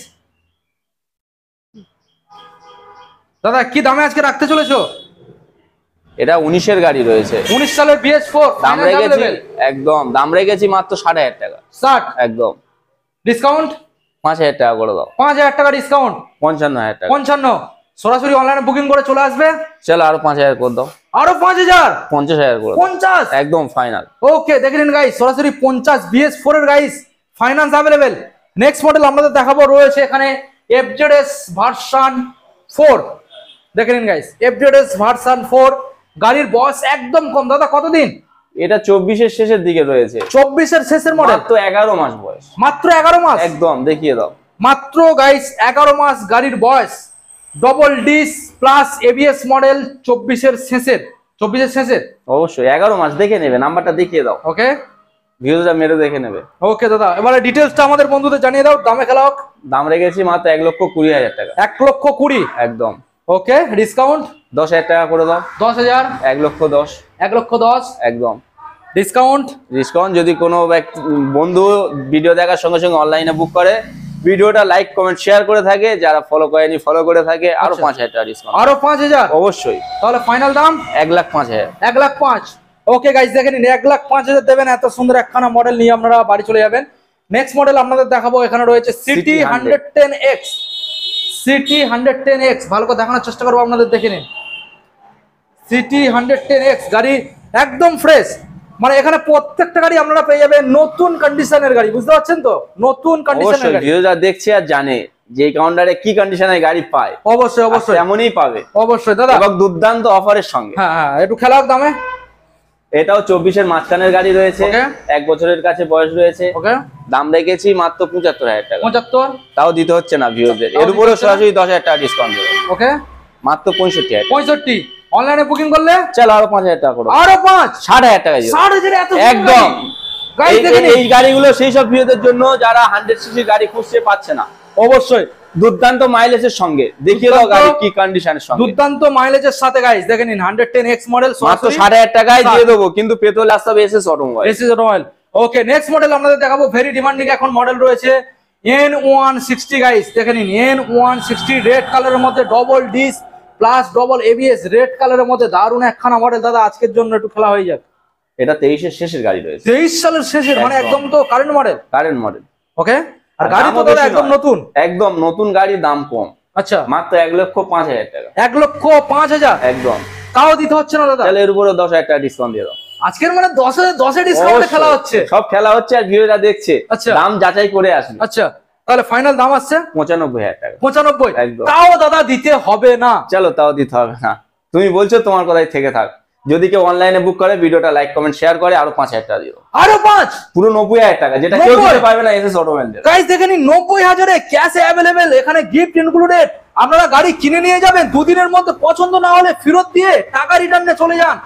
দাদা কি দামে আজকে রাখতে চলেছো? এটা 19 এর গাড়ি রয়েছে, 19 সালের BS4, দাম রেখেছি একদম, দাম রেখেছি মাত্র 60,000 টাকা। 60 একদম। ডিসকাউন্ট 5,000 টাকা করে দাও। 5,000 টাকা ডিসকাউন্ট, 55,000 টাকা। 55 সরাসরি অনলাইনে বুকিং করে চলে আসবে। চল আরো 5,000 করে দাও। আরো 5,000 50,000 করে দাও। 50 একদম ফাইনাল। ওকে দেখে নিন গাইস সরাসরি 50 BS4 এর guys, finance available. Next model আমাদের দেখাবো রয়েছে এখানে FZS ভার্সন 4, দেখে নিন গাইস FZS ভার্সন 4, গাড়ির বয়স একদম কম। দাদা কতদিন? এটা 24 এর শেষের দিকে রয়েছে। 24 এর শেষের মডেল, মাত্র 11 মাস বয়স। মাত্র 11 মাস একদম। দেখিয়ে দাও। মাত্র গাইস 11 মাস গাড়ির বয়স, double disc plus ABS model, 24 এর শেষের। অবশ্যই 11 মাস। দেখে নেবে, নাম্বারটা দেখিয়ে দাও। ওকে ভিউজটা মেরে দেখে নেবে। ওকে দাদা এবারে ডিটেইলসটা আমাদের বন্ধুদের জানিয়ে দাও, দামে খেলা হোক। দাম রেখেছি মাত্র 1,20,000 টাকা। 1,20,000 একদম। ওকে ডিসকাউন্ট 10,000 টাকা করে দাও। 10,000 1,10,000 1,10,000 একদম। ডিসকাউন্ট যদি কোনো বন্ধু ভিডিও দেখার সঙ্গে সঙ্গে অনলাইনে বুক করে, ভিডিওটা লাইক কমেন্ট শেয়ার করে থাকে, যারা ফলো করেনি ফলো করে থাকে, আরো 5,000 টাকা ডিসকাউন্ট। আরো 5,000 অবশ্যই। তাহলে ফাইনাল দাম 1,05,000 1,05,000। ওকে গাইস দেখে নিন 1,05,000 দেবেন, এত সুন্দর একখানা মডেল নিয়ে আপনারা বাড়ি চলে যাবেন। নেক্সট মডেল আপনাদের দেখাবো এখানে রয়েছে সিটি 110X, সিটি 110X, ভালো করে দেখানোর চেষ্টা করবো আপনাদের, দেখে নিন সিটি 110X গাড়ি একদম ফ্রেশ, মানে এখানে প্রত্যেকটা গাড়ি আপনারা পেয়ে যাবেন নতুন কন্ডিশনের গাড়ি, বুঝতে পারছেন তো? নতুন কন্ডিশনের গাড়ি। ভিডিও যা দেখছে আর জানে যে কাউন্টারে কি কন্ডিশনের গাড়ি পায়, অবশ্যই অবশ্যই এমনই পাবে। অবশ্যই দাদা, এবং দুর্দান্ত অফারের সঙ্গে। হ্যাঁ হ্যাঁ একটু খেলা হোক দামে। এটাও 24 এর মাঝখানের গাড়ি রয়েছে, 1 বছরের কাছে বয়স রয়েছে। ওকে দাম রেখেছি মাত্র 75,000 টাকা। 75 তাও দিতে হচ্ছে না ভিউয়ারদের, এর উপরে সরাসরি 10,000 টাকা ডিসকাউন্ট দেবো। ওকে মাত্র 65,000। 65 অনলাইনে বুকিং করলে চল আরো 5,000 টাকা করো। আরো 5 60,000 টাকা দিও। 60,000 এত একদম। গাইস দেখেন এই গাড়িগুলো সেই সব ভিউয়ারদের জন্য যারা 100 সিসি গাড়ি খুঁজতে পাচ্ছে না। অবশ্যই দুর্দান্ত মাইলেজের সঙ্গে, দেখিয়ে দাও গাড়ি কি কন্ডিশনের সঙ্গে। দুর্দান্ত মাইলেজের সাথে গাইস দেখে নিন 110X মডেল মাত্র 60,000 টাকায় দিয়ে দেবো, কিন্তু পেট্রোল আসতে হবে SS automobile. SS automobile. Okay next model আপনাদের দেখাবো, ভেরি ডিমান্ডিং এখন মডেল রয়েছে N160 গাইস, দেখে নিন N160 রেড কালারের মধ্যে, double disc plus double ABS, red কালারের মধ্যে দারুণ একখানা মডেল। দাদা আজকের জন্য একটু খেলা হয়ে যাক। এটা 23 এর শেষের গাড়ি রয়েছে, 23 সালের শেষের, মানে একদম তো কারেন্ট মডেল। ওকে আর গাড়ি তো দাদা একদম নতুন, একদম নতুন গাড়ি, দাম কম। আচ্ছা মাত্র 1,05,000 টাকা। 1,05,000 একদম। তাও দিতে হচ্ছে না দাদা? তাহলে এর উপরে 10,000 টাকা ডিসকাউন্ট দিয়ে দাও। আজকের মানে 10 ডিসকাউন্টে খেলা হচ্ছে, সব খেলা হচ্ছে আর ভিউরা দেখছে, আচ্ছা। দাম যাচাই করে আসবে। আচ্ছা, তাহলে ফাইনাল দাম আসছে 95,000 টাকা। 95, একদম। তাও দাদা দিতে হবে না? চলো তাও দিতে হবে না, তুমি বলছো তোমার কথাই থেকে থাক। যদি কেউ অনলাইনে বুক করে, ভিডিওটা লাইক কমেন্ট শেয়ার করে, আরো 5,000 টাকা দিও। আরো 5, পুরো 90,000 টাকা, যেটা কেউ দিতে পারবে না এসএস অটোমোবাইল। গাইস দেখে নিন, 90,000 এ ক্যাশে অ্যাভেলেবেল, এখানে গিফট ইনক্লুডেড। আপনারা গাড়ি কিনে নিয়ে যাবেন, দুদিনের মধ্যে পছন্দ না হলে ফেরত দিয়ে টাকা রিটার্নে চলে যান।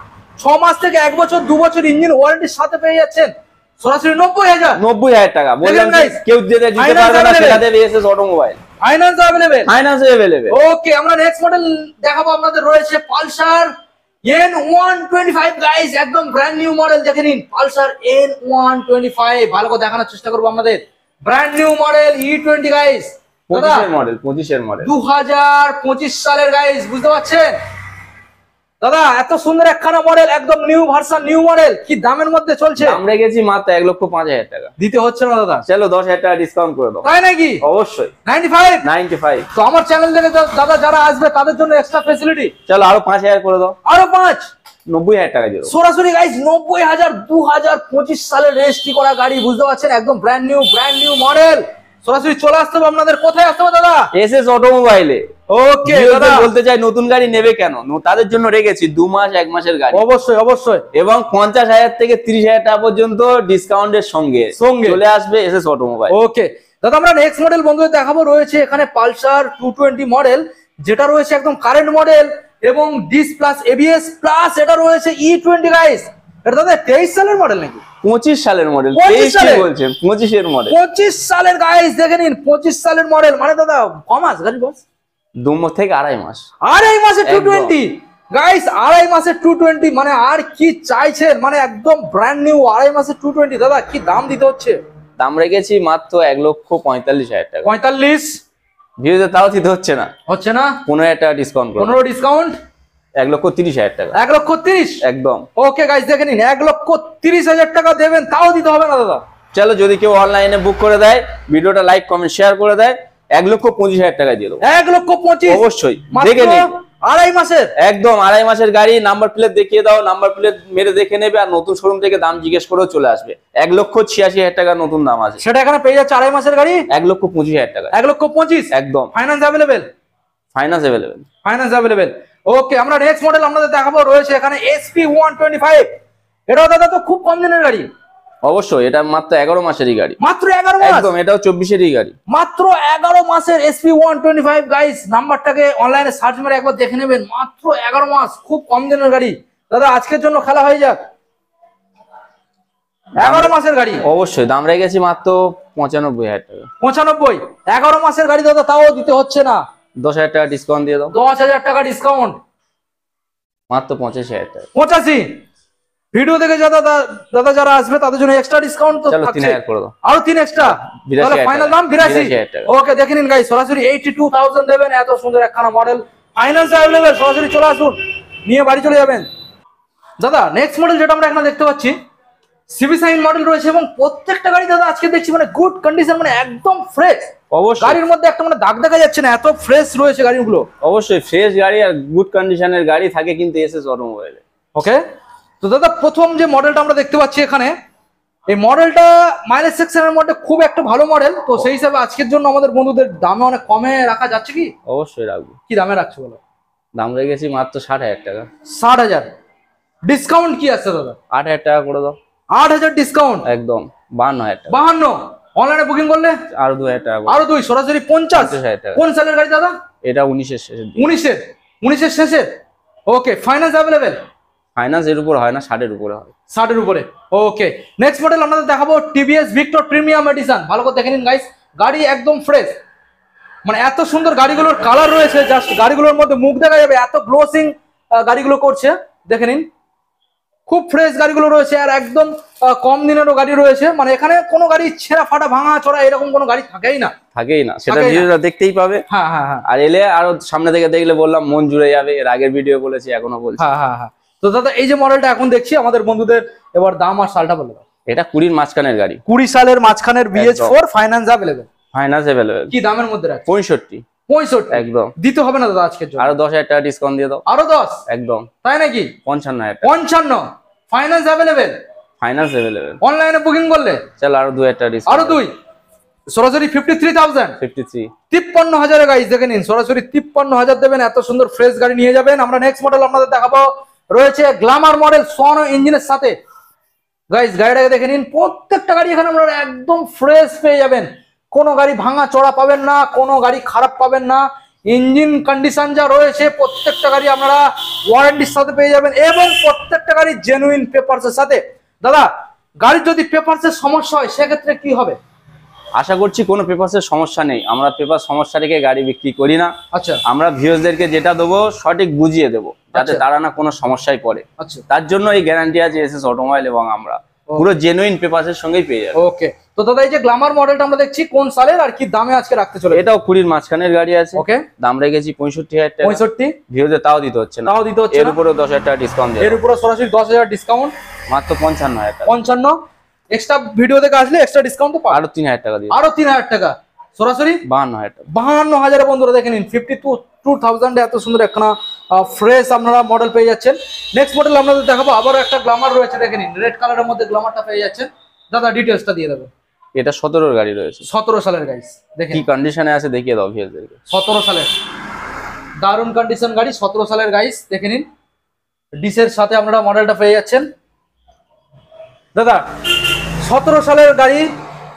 6 মাস থেকে 1 বছর 2 বছর ইঞ্জিন ওয়ারেন্টির সাথে পেয়ে যাচ্ছেন সরাসরি 90,000। 90,000 টাকা বললাম, কেউ দিতে পারবে না, সেটা দেবে SS automobile. Finance available, finance available. Okay, আমরা নেক্সট মডেল দেখাবো আপনাদের। রয়েছে পালসার N125 গাইস, একদম ব্র্যান্ড নিউ মডেল। দেখে নিন পালসার N125, ভালো করে দেখানোর চেষ্টা করবো আপনাদের। Brand new model E20 guys, 25 এর মডেল, 2025 সালের গাইস, বুঝতে পারছেন দাদা? এত সুন্দর একখানা মডেল, একদম নিউ ভার্সন, নিউ মডেল। কি দামের মধ্যে চলছে? আমরা গেছি মাত্র 1,05,000 টাকা। দিতে হচ্ছে না দাদা? চলো 10,000 টাকা ডিসকাউন্ট করে দাও। তাই নাকি? অবশ্যই 95। তো আমার চ্যানেল থেকে দাদা যারা আসবে তাদের জন্য এক্সট্রা ফ্যাসিলিটি। চলো আরো 5,000 করে দাও। আরো 5, 90,000 টাকা দিও সরাসরি গাইস। 90,000, 2025 সালের রেজিস্ট্রি করা গাড়ি, বুঝতে পারছেন? একদম ব্র্যান্ড নিউ মডেল। সরাসরি চলে আসতে হবে আপনাদের। কোথায় আসতে হবে দাদা? এসএস অটোমোবাইলে। ওকে দাদা, বলতে চাই নতুন গাড়ি নেবে কেন, তাদের জন্য রেখেছি 2 মাস 1 মাসের গাড়ি। অবশ্যই। এবং 50,000 থেকে 30,000 টাকা পর্যন্ত ডিসকাউন্টের সঙ্গে চলে আসবে এসএস অটোমোবাইল। ওকে দাদা, আমরা নেক্সট মডেল বন্ধুদের দেখাবো। রয়েছে এখানে পালসার 220 মডেল, যেটা রয়েছে একদম কারেন্ট মডেল, এবং ডিস প্লাস এবিএস প্লাস। এটা রয়েছে E20 গাইস। এটা দাদা 23 সালের মডেল নাকি? 25 সালের মডেল। 25 সালের বলছেন 25 এর মডেল। 25 সালের গাইস, দেখে নিন 25 সালের মডেল। মানে দাদা কমাস গাড়ি বস 2 থেকে 2.5 মাস। 2.5 মাসে 220 গাইস, 2.5 মাসে 220, মানে আর কি চাইছেন? মানে একদম ব্র্যান্ড নিউ 2.5 মাসে 220। দাদা কি দাম দিতে হচ্ছে? দাম রেখেছি মাত্র 1,45,000 টাকা। 45 ভিউতে তাও দিতে হচ্ছে না। 15,000 টাকা ডিসকাউন্ট করো। 15 ডিসকাউন্ট, 1,30,000 টাকা। 1,30,000 একদম। ওকে গাইস, দেখে নিন 1,30,000 টাকা দেবেন, তাও দিতে হবে না দাদা? চলো যদি কেউ অনলাইনে বুক করে দেয়, ভিডিওটা লাইক কমেন্ট শেয়ার করে দেয়, 1,25,000 টাকা দিয়ে দেবো। 1,25,000 অবশ্যই দেখে নিন। 2.5 মাসের, একদম 2.5 মাসের গাড়ি। নাম্বার প্লেট দেখিয়ে দাও, নাম্বার প্লেট মেরে দেখে নেবে, আর নতুন শোরুম থেকে দাম জিজ্ঞেস করেও চলে আসবে। 1,86,000 টাকা নতুন দাম আছে। সেটা এখানে পেয়ে যাচ্ছে 2.5 মাসের গাড়ি 1,25,000 টাকা। 1,25,000 একদম। Finance available. Finance available. Okay, আমরা নেক্সট মডেল আপনাদের দেখাবো। রয়েছে এখানে SP125। এটাও দাদা তো খুব কম দিনের গাড়ি। অবশ্যই, এটা মাত্র 11 মাসেরই গাড়ি। মাত্র 11 মাস? একদম, এটাও 24-এরই গাড়ি। মাত্র 11 মাসের SP125 গাইস। নাম্বারটাকে অনলাইনে সার্চ মেরে একবার দেখে নেবেন। মাত্র 11 মাস, খুব কম দিনের গাড়ি। দাদা আজকের জন্য খেলা হয়ে যাক। 11 মাসের গাড়ি। অবশ্যই দাম রেখেছি মাত্র 95,000 টাকা। 95, 11 মাসের গাড়ি দাদা, তাও দিতে হচ্ছে না। 10,000 টাকা ডিসকাউন্ট দিয়ে দাও। 10,000 টাকা ডিসকাউন্ট, মাত্র 85,000 টাকা। 85। ভিডিও দেখে দাদা যারা আসবে তাদের জন্য এক্সট্রা ডিসকাউন্ট তো চলো থাকছে। 3,000 করে দাও। আরো 3 এক্সট্রা, তাহলে ফাইনাল দাম 82,000 টাকা। ওকে, দেখে নিন গাইস, সরাসরি 82,000 দেবেন। এত সুন্দর একখানা মডেল, ফাইন্যান্স অ্যাভেলেবল। সরাসরি চলে আসুন, নিয়ে বাড়ি চলে যাবেন। দাদা নেক্সট মডেল যেটা আমরা এখানে দেখতে পাচ্ছি, সিবি সাইন মডেল রয়েছে, এবং প্রত্যেকটা গাড়ি দাদা আজকে দেখছি মানে গুড কন্ডিশন, মানে একদম ফ্রেশ। অবশ্যই গাড়ির মধ্যে একটা মানে দাগ দেখা যাচ্ছে না, এত ফ্রেশ রয়েছে গাড়িগুলো। অবশ্যই ফ্রেশ গাড়ি আর গুড কন্ডিশনের গাড়ি থাকে কিন্তু এসএস অটোমোবাইলে। ওকে, তো দাদা প্রথম যে মডেলটা আমরা দেখতে পাচ্ছি এখানে, এই মডেলটা মাইলেজ সেকশনের মধ্যে খুব একটা ভালো মডেল। তো সেই হিসাবে আজকের জন্য আমাদের বন্ধুদের দামে অনেক কমে রাখা যাচ্ছে কি? অবশ্যই রাখবো। কি দামে রাখছো বলো? দাম রেখেছি মাত্র 60,000 টাকা। 60,000 ডিসকাউন্ট কি আছে দাদা? 8,000 টাকা করে দাও। 8,000 ডিসকাউন্ট, একদম 52,000 টাকা। 52। অনলাইনে বুকিং করলে আরো 2,000 টাকা। আরো 2, সরাসরি 50,000 টাকা। কোন সালের গাড়ি দাদা? এটা 19-এর শেষের দিকে। 19-এর শেষে। ওকে, ফাইন্যান্স অ্যাভেলেবেল। ফাইন্যান্স এর উপর হয় না, 60-এর উপরে হয়। 60-এর উপরে। ওকে, নেক্সট মডেল আপনাদের দেখাবো টিভিএস ভিক্টর প্রিমিয়াম এডিশন। ভালো করে দেখে নিন গাইস, গাড়ি একদম ফ্রেশ, মানে এত সুন্দর গাড়িগুলোর কালার রয়েছে, জাস্ট গাড়িগুলোর মধ্যে মুখ দেখা যাবে, এত গ্লোসিং গাড়িগুলো করছে। দেখে নিন, খুব ফ্রেশ গাড়িগুলো রয়েছে, আর একদম কম দিনেরও গাড়ি রয়েছে। মানে এখানে কোনো গাড়ি ছেঁড়া ফাটা ভাঙা চড়া এরকম কোনো গাড়ি থাকেই না। সেটা ভিডিওটা দেখতেই পাবে। হ্যাঁ, আর এলে আরো সামনে থেকে দেখলে বললাম মন জুড়ে যাবে। এর আগের ভিডিও বলেছি, এখনো বলছি। হ্যাঁ। তো দাদা এই যে মডেলটা এখন দেখছি আমাদের বন্ধুদের, এবার দাম আর সালটা বলে দাও। এটা 20-র মাঝখানের গাড়ি। 20 সালের মাঝখানের BH4, finance available. Finance available. কি দামের মধ্যে রাখছে? 65। 65 একদম দিতে হবে না দাদা আজকের জন্য, আরো 10,000 টাকা ডিসকাউন্ট দিয়ে দাও। আরো 10, একদম তাই নাকি? 55,000 টাকা 55, ফাইন্যান্স অ্যাভেলেবেল, ফাইন্যান্স अवेलेबल। অনলাইনে বুকিং করলে চল আরো 2,000 টাকা ডিসকাউন্ট, আরো 2, সরাসরি 53,000, 53 53,000 গাইস দেখে নিন, সরাসরি 53,000 দেবেন, এত সুন্দর ফ্রেশ গাড়ি নিয়ে যাবেন। আমরা নেক্সট মডেল আপনাদের দেখাবো, রয়েছে গ্ল্যামার মডেল সোনো ইঞ্জিনের সাথে। গাইস গাড়িটাকে দেখে নিন, প্রত্যেকটা গাড়ি এখানে আপনারা একদম ফ্রেশ পেয়ে যাবেন, কোনো গাড়ি ভাঙা চড়া পাবেন না, কোনো গাড়ি খারাপ পাবেন না। ইঞ্জিন কন্ডিশন যা রয়েছে প্রত্যেকটা গাড়ি আপনারা ওয়ারেন্টির সাথে পেয়ে যাবেন, এবং প্রত্যেকটা গাড়ি জেনুইন পেপারসের সাথে। দাদা গাড়ির যদি পেপারসের সমস্যা হয় সেক্ষেত্রে কি হবে? আশা করছি কোনো পেপারসের সমস্যা নেই, আমরা পেপার সমস্যা রেখে গাড়ি বিক্রি করি না। আচ্ছা আমরা ভিউয়ারদেরকে যেটা দেবো সঠিক বুঝিয়ে দেবো, যাতে আচ্ছা। তারা না কোনো সমস্যায় পড়ে। আচ্ছা তার জন্য এই গ্যারান্টি আছে এসএস অটোমোবাইল, এবং আমরা পুরো জেনুইন পেপারসের সঙ্গেই পেয়ে যাবে। ওকে, তো দাদা এই যে গ্ল্যামার মডেলটা আমরা দেখছি কোন সালের আর কি দামে আজকে রাখতে চলে? এটাও 20 মাঝখানের গাড়ি আছে। ওকে, দাম রেখেছি 65,000 টাকা। 65, ভিউয়ারদের তাও দিতে হচ্ছে না, তাও দিতে হচ্ছে এর না, উপরে 10,000 টাকা ডিসকাউন্ট দিয়ে এর উপরে সরাসরি 10,000 ডিসকাউন্ট, মাত্র 55,000 টাকা। 55, এক্সট্রা ভিডিও দেখে আসলে এক্সট্রা ডিসকাউন্ট তো পাবেন, আরো 3,000 টাকা দিয়ে আরো 3,000 টাকা, সরাসরি 52,000 টাকা। 52,000 বন্ধুরা দেখে নিন, 52,000 এত সুন্দর একখানা ফ্রেশ আপনারা মডেল পেয়ে যাচ্ছেন। নেক্সট মডেল আপনাদের দেখাবো, আবারও একটা গ্ল্যামার রয়েছে দেখে নিন, রেড কালারের মধ্যে গ্ল্যামারটা পেয়ে যাচ্ছেন। দাদা ডিটেলসটা দিয়ে দেবে। এটা 17 গাড়ি রয়েছে, 17 সালের গাইস দেখেন, কি কন্ডিশনে আছে দেখিয়ে দাও ভিউয়ারদেরকে। 17 সালের দারুণ কন্ডিশন গাড়ি, 17 সালের গাইস দেখে নিন, ডিসের সাথে আপনারা মডেলটা পেয়ে যাচ্ছেন। দাদা 17 সালের গাড়ি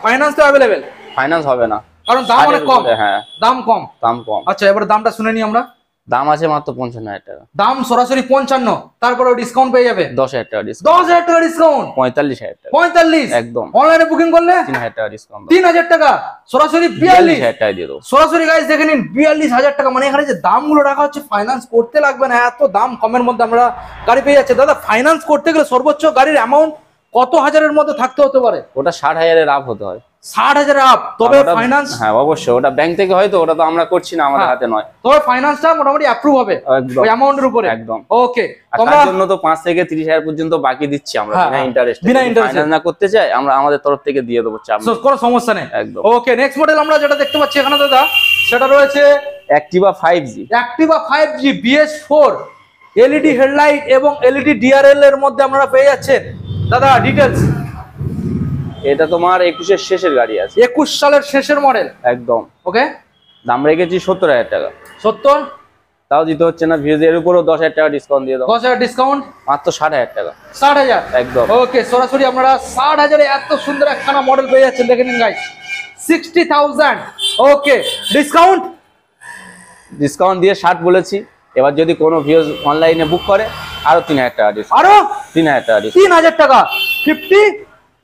ফাইন্যান্স তো অ্যাভেলেবেল? ফাইন্যান্স হবে না, কারণ দাম অনেক কম। হ্যাঁ দাম কম, দাম কম। আচ্ছা এবার দামটা শুনে নি আমরা। দাম আছে মাত্র 55,000 টাকা। দাম সরাসরি 55, তারপরে ডিসকাউন্ট পেয়ে যাবে 10,000 টাকা ডিসকাউন্ট, 10,000 টাকা ডিসকাউন্ট, 45,000 টাকা 45 একদম। অনলাইনে বুকিং করলে 3,000 টাকা ডিসকাউন্ট, 3,000 টাকা, সরাসরি 42,000 টাকা দিয়ে দেবো। সরাসরি গাইস দেখে নিন 42,000 টাকা, মানে এখানে যে দামগুলো রাখা হচ্ছে ফাইন্যান্স করতে লাগবে না, এত দাম কমের মধ্যে আমরা গাড়ি পেয়ে যাচ্ছে। দাদা ফাইন্যান্স করতে গেলে সর্বোচ্চ গাড়ির অ্যামাউন্ট কত হাজারের মধ্যে থাকতে হতে পারে? ওটা 60,000 এর আপ হতে হয়, 60,000 আপ, তবে ফাইন্যান্স? হ্যাঁ অবশ্যই, ওটা ব্যাংক থেকে হয়তো, ওটা তো আমরা করছি না, আমাদের হাতে নয়, তবে ফাইন্যান্সটা মোটামুটি অ্যাপ্রুভ হবে একদম ওই অ্যামাউন্টের উপরে। একদম। ওকে, আর তোমরা তার জন্য তো 5 থেকে 30,000 পর্যন্ত বাকি দিচ্ছি আমরা, হ্যাঁ, বিনা ইন্টারেস্ট। বিনা interest ফাইন্যান্স না করতে চাই আমরা, আমাদের তরফ থেকে দিয়ে দেবো, চাপ নেই। কোনো সমস্যা নেই একদম। ওকে, নেক্সট মডেল আমরা যেটা দেখতে পাচ্ছি এখানে দাদা, সেটা রয়েছে Activa 5G, Activa 5G BS4, LED headlight এবং এলইডি ডিআরএল এর মধ্যে আমরা পেয়ে যাচ্ছেন। দাদা ডিটেলস। এটা তোমার 21 এর শেষের গাড়ি আছে, 21 সালের শেষের মডেল একদম। ওকে, দাম রেখেছি 70,000 টাকা, 70, তাও দিতে হচ্ছে না। ভিউজ এর উপরও 10,000 টাকা ডিসকাউন্ট দিয়ে দাও, 10,000 ডিসকাউন্ট, মাত্র 60,000 টাকা 60,000 একদম। ওকে, সরাসরি আপনারা 60,000 এ এত সুন্দর একখানা মডেল পেয়ে যাচ্ছেন দেখে নিন গাইস, 60,000। ওকে, ডিসকাউন্ট ডিসকাউন্ট দিয়ে 60 বলেছি, এবার যদি কোনো ভিউজ অনলাইনে বুক করে আরো 3,000 টাকা ডিসকাউন্ট, আরো 3,000 টাকা ডিসকাউন্ট, 3,000 টাকা,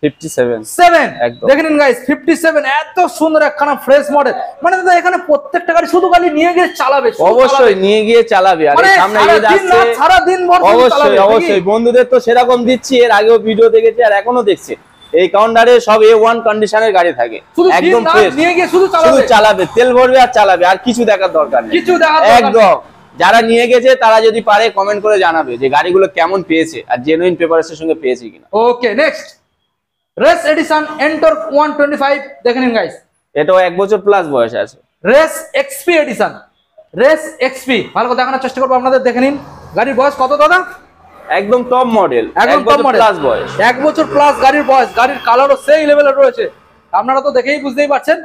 57 একদম। দেখে নিন গাইস, 57 এত সুন্দর একখানা ফ্রেশ মডেল। মানে দাদা এখানে প্রত্যেকটা গাড়ি শুধু গাড়ি নিয়ে গিয়ে চালাবে, অবশ্যই নিয়ে গিয়ে চালাবে, আর মানে এই সামনে ঈদ আসছে, সারা দিন ভর শুধু অবশ্যই চালাবে, অবশ্যই। বন্ধুদের তো সেরকম দিচ্ছি, এর আগেও ভিডিও দেখেছি আর এখনো দেখছি, এই কাউন্টারে সব A1 কন্ডিশনের গাড়ি থাকে, শুধু একদম দিন রাত ফ্রেশ, নিয়ে গিয়ে শুধু শুধু চালাবে, চালাবে, তেল ভরবে আর চালাবে, আর কিছু দেখার দরকার নেই, কিছু দেখার দরকার নেই। একদম। যারা নিয়ে গেছে তারা যদি পারে কমেন্ট করে জানাবে যে গাড়িগুলো কেমন পেয়েছে আর জেনুইন পেপারসের সঙ্গে পেয়েছে কিনা। ওকে, নেক্সট রেস এডিশন এন্টর্ক 125 দেখে নিন গাইস, এটাও 1 বছর প্লাস বয়স আছে। Race XP edition, race XP ভালো করে দেখানোর চেষ্টা করবো আপনাদের, দেখে নিন গাড়ির বয়স কত দাদা? একদম টপ মডেল, একদম টপ মডেল, প্লাস বয়স, 1 বছর প্লাস গাড়ির বয়স, গাড়ির কালারও সেই লেভেলের রয়েছে, আপনারা তো দেখেই বুঝতেই পারছেন।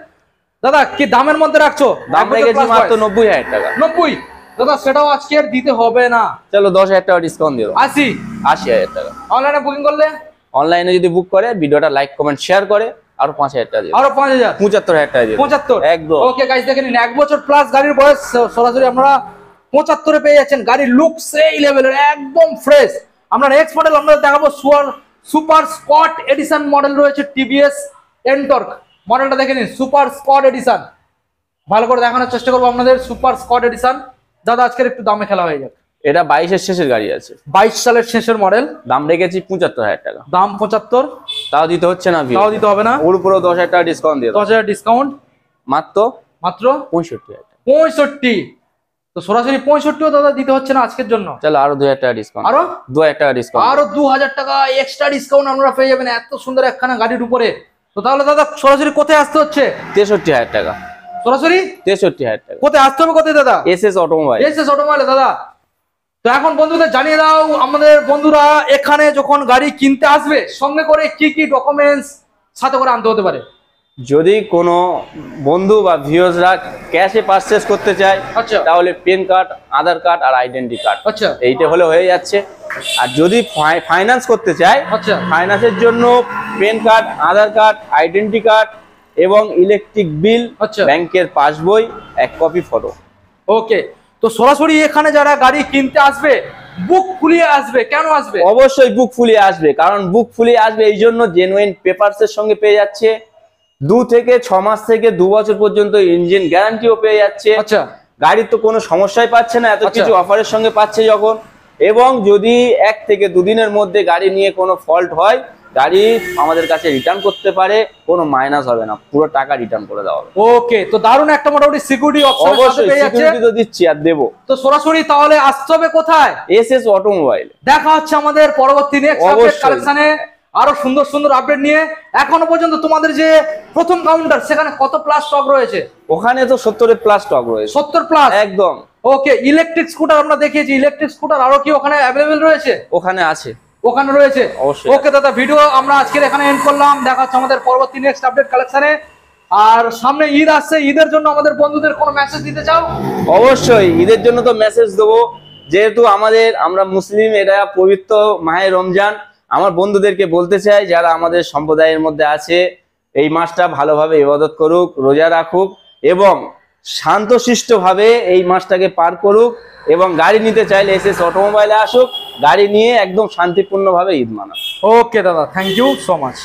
দাদা কি দামের মধ্যে রাখছো? দাম রেখেছি মাত্র 90,000 টাকা। 90 দাদা, সেটাও আজকে আর দিতে হবে না, চলো 10,000 টাকা ডিসকাউন্ট দিও, 80 টাকা। অনলাইনে বুকিং করলে, অনলাইনে যদি বুক করে, ভিডিওটা লাইক কমেন্ট শেয়ার করে আরো 5,000 টাকা দিও, আরো 5,000, 75,000 টাকা দিও, 75 একদম। ওকে গাইস দেখে নিন 1 বছর প্লাস গাড়ির বয়স, সরাসরি আমরা 75 এ পেয়ে যাচ্ছেন। গাড়ির লুক সেই লেভেলের, একদম ফ্রেশ। আমরা নেক্সট মডেল আমরা দেখাবো সুপার স্পট এডিশন মডেল রয়েছে টিভিএস এন্টর্ক, মডেলটা দেখে নিন, সুপার স্পট এডিশন ভালো করে দেখানোর চেষ্টা করবো আপনাদের, সুপার স্পট এডিশন। দাদা আজকের একটু দামে খেলা হয়ে যাবে, এটা 22 এর শেষের গাড়ি আছে, 22 সালের শেষের মডেল, দাম রেখেছি 75,000 টাকা, দাম 75, তাও দিতে হচ্ছে না, তাও দিতে হবে না, ওর উপরেও 10,000 টাকা ডিসকাউন্ট দিয়ে দাও, 10,000 ডিসকাউন্ট, মাত্র 65,000 টাকা। 65, তো সরাসরি 65ও দাদা দিতে হচ্ছে না আজকের জন্য, চলো আরো 2,000 টাকা ডিসকাউন্ট, আরো 2,000 টাকা ডিসকাউন্ট, আরো 2,000 টাকা এক্সট্রা ডিসকাউন্ট আমরা পেয়ে যাবেন এত সুন্দর একখানা গাড়ির উপরে। তো তাহলে দাদা সরাসরি কোথায় আসতে হচ্ছে? 63,000 টাকা, সরাসরি 63,000 টাকা। কোথায় আসতে হবে, কোথায় দাদা? SS automobile. এসএস অটোমোবাইলে দাদা। তো এখন বন্ধুদের জানিয়ে দাও, আমাদের বন্ধুরা এখানে যখন গাড়ি কিনতে আসবে সঙ্গে করে কি কি ডকুমেন্টস সাথে করে আনতে হতে পারে? যদি কোনো বন্ধু বা ভিউয়ার্সরা ক্যাশে পারচেজ করতে চায়, আচ্ছা তাহলে পেন কার্ড, আধার কার্ড আর আইডেন্টি কার্ড, আচ্ছা এইটা হলে হয়ে যাচ্ছে। আর যদি ফাইন্যান্স করতে চায়, আচ্ছা ফাইন্যান্সের জন্য পেন কার্ড, আধার কার্ড, আইডেন্টি কার্ড এবং ইলেকট্রিক বিল, আচ্ছা ব্যাংকের পাসবই, 1 কপি ফটো। ওকে। তো সরাসরি এখানে যারা গাড়ি কিনতে আসবে বুক ফুলিয়ে আসবে, কেন আসবে? অবশ্যই বুক ফুলিয়ে আসবে, কারণ বুক ফুলিয়ে আসবে এই জন্য জেনুইন পেপারসের সঙ্গে পেয়ে যাচ্ছে, 2 থেকে 6 মাস থেকে 2 বছর পর্যন্ত ইঞ্জিন গ্যারান্টিও পেয়ে যাচ্ছে। আচ্ছা গাড়ির তো কোনো সমস্যাই পাচ্ছে না, এত আচ্ছা। কিছু অফারের সঙ্গে পাচ্ছে যখন। এবং যদি 1 থেকে 2 দিনের মধ্যে গাড়ি নিয়ে কোনো ফল্ট হয়, গাড়ি আমাদের কাছে রিটার্ন করতে পারে, কোনো মাইনাস হবে না, পুরো টাকা রিটার্ন করে দেওয়া হবে। ওকে। তো দারুণ একটা মোটামুটি সিকিউরিটি অপশন অবশ্যই পেয়ে যাচ্ছে। সিকিউরিটি তো দিচ্ছি আর দেবো। তো সরাসরি তাহলে আসতে হবে কোথায়? SS automobile. দেখা হচ্ছে আমাদের পরবর্তী নেক্সট আপডেট অবশ্যই। কালেকশনে আরো সুন্দর সুন্দর আপডেট নিয়ে। এখনো পর্যন্ত তোমাদের যে প্রথম কাউন্টার সেখানে কত প্লাস স্টক রয়েছে? ওখানে তো 70 প্লাস স্টক রয়েছে। 70 প্লাস একদম। ওকে। ইলেকট্রিক স্কুটার আমরা দেখিয়েছি, ইলেকট্রিক স্কুটার আরো কি ওখানে অ্যাভেলেবেল রয়েছে? ওখানে আছে, ওখানে রয়েছে অবশ্যই। ওকে দাদা, ভিডিও আমরা আজকের এখানে এন্ড করলাম। দেখা হচ্ছে আমাদের পরবর্তী নেক্সট আপডেট কালেকশনে। আর সামনে ঈদ আসছে, ঈদের জন্য আমাদের বন্ধুদের কোনো মেসেজ দিতে চাও? অবশ্যই ঈদের জন্য তো মেসেজ দেবো, যেহেতু আমরা মুসলিম, এটা পবিত্র মাহে রমজান। আমার বন্ধুদেরকে বলতে চাই, যারা আমাদের সম্প্রদায়ের মধ্যে আছে, এই মাসটা ভালোভাবে ইবাদত করুক, রোজা রাখুক এবং শান্তশিষ্ট ভাবে এই মাসটাকে পার করুক। এবং গাড়ি নিতে চাইলে এসএস অটোমোবাইলে আসুক, গাড়ি নিয়ে একদম শান্তিপূর্ণভাবে ঈদ মানাক। ওকে দাদা, থ্যাংক ইউ সো মাচ।